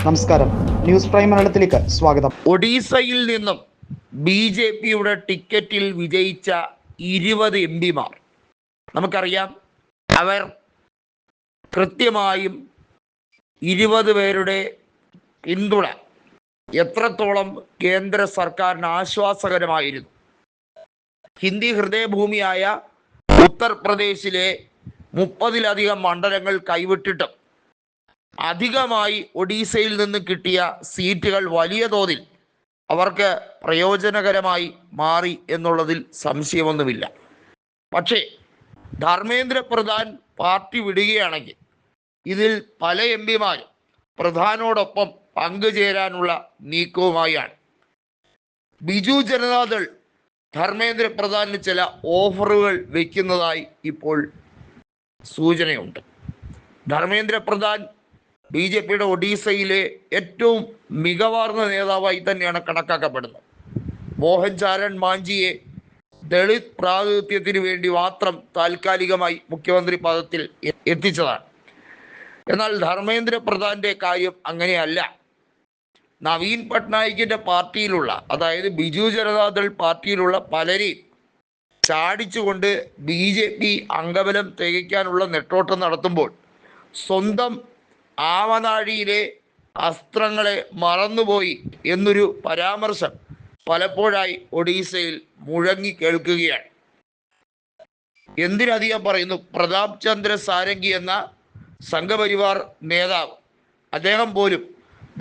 നമസ്കാരം, news prime മലയാളത്തിലേക്ക് സ്വാഗതം. ഒഡീസയിൽ നിന്നും BJPയുടെ ടിക്കറ്റിൽ വിജയിച്ച 20 MP-മാർ നമുക്കറിയാം. അവർ കൃത്യമായും 20 പേരുടെ പിന്തുണ എത്രത്തോളം കേന്ദ്ര സർക്കാരിന് ആശ്വാസകരമായിരുന്നു. ഹിന്ദി ഹൃദയഭൂമിയായ ഉത്തർപ്രദേശിലെ 30-ലധികം മണ്ഡലങ്ങൾ കൈവിട്ടിട്ടും അധികമായി ഒഡീസയിൽ നിന്ന് കിട്ടിയ സീറ്റുകൾ വലിയ തോതിൽ അവർക്ക് പ്രയോജനകരമായി മാറി എന്നുള്ളതിൽ സംശയമൊന്നുമില്ല. പക്ഷേ ധർമ്മേന്ദ്ര പ്രധാൻ പാർട്ടി വിടുകയാണെങ്കിൽ ഇതിൽ പല MP-മാരും പ്രധാനോടൊപ്പം പങ്കുചേരാനുള്ള നീക്കവുമായാണ്. ബിജു ജനതാദൾ ധർമ്മേന്ദ്ര പ്രധാനിന് ചില ഓഫറുകൾ വയ്ക്കുന്നതായി ഇപ്പോൾ സൂചനയുണ്ട്. ധർമ്മേന്ദ്ര പ്രധാൻ BJPയുടെ ഒഡീസയിലെ ഏറ്റവും മികവാർന്ന നേതാവായി തന്നെയാണ് കണക്കാക്കപ്പെടുന്നത്. മോഹൻ ചാരൺ മാഞ്ചിയെ ദളിത് പ്രാതിനിധ്യത്തിന് വേണ്ടി മാത്രം താൽക്കാലികമായി മുഖ്യമന്ത്രി പദത്തിൽ എത്തിച്ചതാണ്. എന്നാൽ ധർമ്മേന്ദ്ര പ്രധാന്റെ കാര്യം അങ്ങനെയല്ല. നവീൻ പട്നായിക്കിന്റെ പാർട്ടിയിലുള്ള, അതായത് ബിജു ജനതാദൾ പാർട്ടിയിലുള്ള പലരെയും ചാടിച്ചുകൊണ്ട് BJP അംഗബലം തികയ്ക്കാനുള്ള നെട്ടോട്ടം നടത്തുമ്പോൾ സ്വന്തം ആവനാഴിയിലെ അസ്ത്രങ്ങളെ മറന്നുപോയി എന്നൊരു പരാമർശം പലപ്പോഴായി ഒഡീസയിൽ മുഴങ്ങി കേൾക്കുകയാണ്. എന്തിനധികം പറയുന്നു, പ്രതാപ് ചന്ദ്ര സാരംഗി എന്ന സംഘപരിവാർ നേതാവ്, അദ്ദേഹം പോലും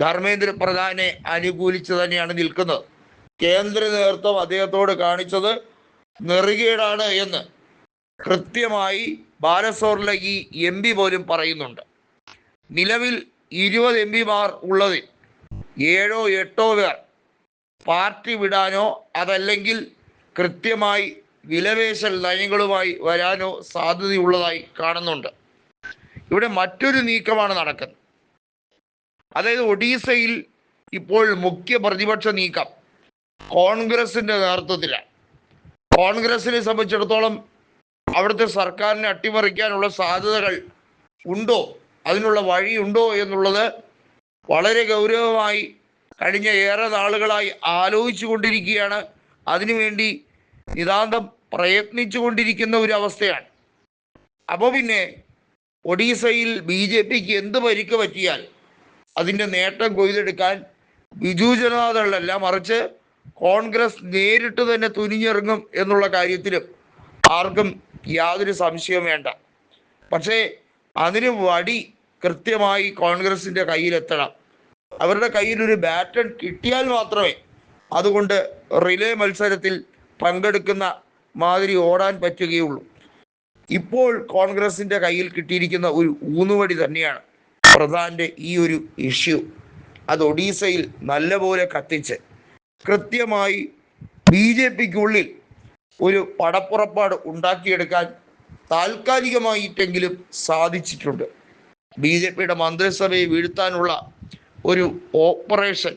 ധർമ്മേന്ദ്ര പ്രധാനെ അനുകൂലിച്ച് തന്നെയാണ് നിൽക്കുന്നത്. കേന്ദ്ര നേതൃത്വം അദ്ദേഹത്തോട് കാണിച്ചത് നെറുകേടാണ് എന്ന് കൃത്യമായി ബാലസോറിലെ ഈ MP പോലും പറയുന്നുണ്ട്. നിലവിൽ 20 MP-മാർ ഉള്ളതിൽ 7 or 8 പേർ പാർട്ടി വിടാനോ അതല്ലെങ്കിൽ കൃത്യമായി വിലപേശൽ നയങ്ങളുമായി വരാനോ സാധ്യതയുള്ളതായി കാണുന്നുണ്ട്. ഇവിടെ മറ്റൊരു നീക്കമാണ് നടക്കുന്നത്. അതായത് ഒഡീസയിൽ ഇപ്പോൾ മുഖ്യ പ്രതിപക്ഷ നീക്കം കോൺഗ്രസിന്റെ നേതൃത്വത്തിലാണ്. കോൺഗ്രസിനെ സംബന്ധിച്ചിടത്തോളം അവിടുത്തെ സർക്കാരിനെ അട്ടിമറിക്കാനുള്ള സാധ്യതകൾ ഉണ്ടോ, അതിനുള്ള വഴിയുണ്ടോ എന്നുള്ളത് വളരെ ഗൗരവമായി കഴിഞ്ഞ ഏറെ നാളുകളായി ആലോചിച്ചു കൊണ്ടിരിക്കുകയാണ്. അതിനുവേണ്ടി നിതാന്തം പ്രയത്നിച്ചു കൊണ്ടിരിക്കുന്ന ഒരു അവസ്ഥയാണ്. അപ്പോൾ പിന്നെ ഒഡീസയിൽ BJPക്ക് എന്ത് പരിക്ക് പറ്റിയാൽ അതിൻ്റെ നേട്ടം കൊയ്തെടുക്കാൻ ബിജു ജനതാദളല്ല, മറിച്ച് കോൺഗ്രസ് നേരിട്ട് തന്നെ തുനിഞ്ഞിറങ്ങും എന്നുള്ള കാര്യത്തിലും ആർക്കും യാതൊരു സംശയവും വേണ്ട. പക്ഷേ അതിന് വടി കൃത്യമായി കോൺഗ്രസിൻ്റെ കയ്യിലെത്തണം. അവരുടെ കയ്യിലൊരു ബാറ്റൺ കിട്ടിയാൽ മാത്രമേ അതുകൊണ്ട് റിലേ മത്സരത്തിൽ പങ്കെടുക്കുന്ന മാതിരി ഓടാൻ പറ്റുകയുള്ളൂ. ഇപ്പോൾ കോൺഗ്രസിൻ്റെ കയ്യിൽ കിട്ടിയിരിക്കുന്ന ഒരു ഊന്നുവടി തന്നെയാണ് പ്രധാൻ്റെ ഈ ഒരു ഇഷ്യൂ. അത് ഒഡീസയിൽ നല്ലപോലെ കത്തിച്ച് കൃത്യമായി BJPക്കുള്ളിൽ ഒരു പടപ്പുറപ്പാട് ഉണ്ടാക്കിയെടുക്കാൻ താൽക്കാലികമായിട്ടെങ്കിലും സാധിച്ചിട്ടുണ്ട്. BJPയുടെ മന്ത്രിസഭയെ വീഴ്ത്താനുള്ള ഒരു ഓപ്പറേഷൻ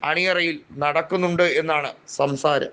അണിയറയിൽ നടക്കുന്നുണ്ട് എന്നാണ് സംസാരം.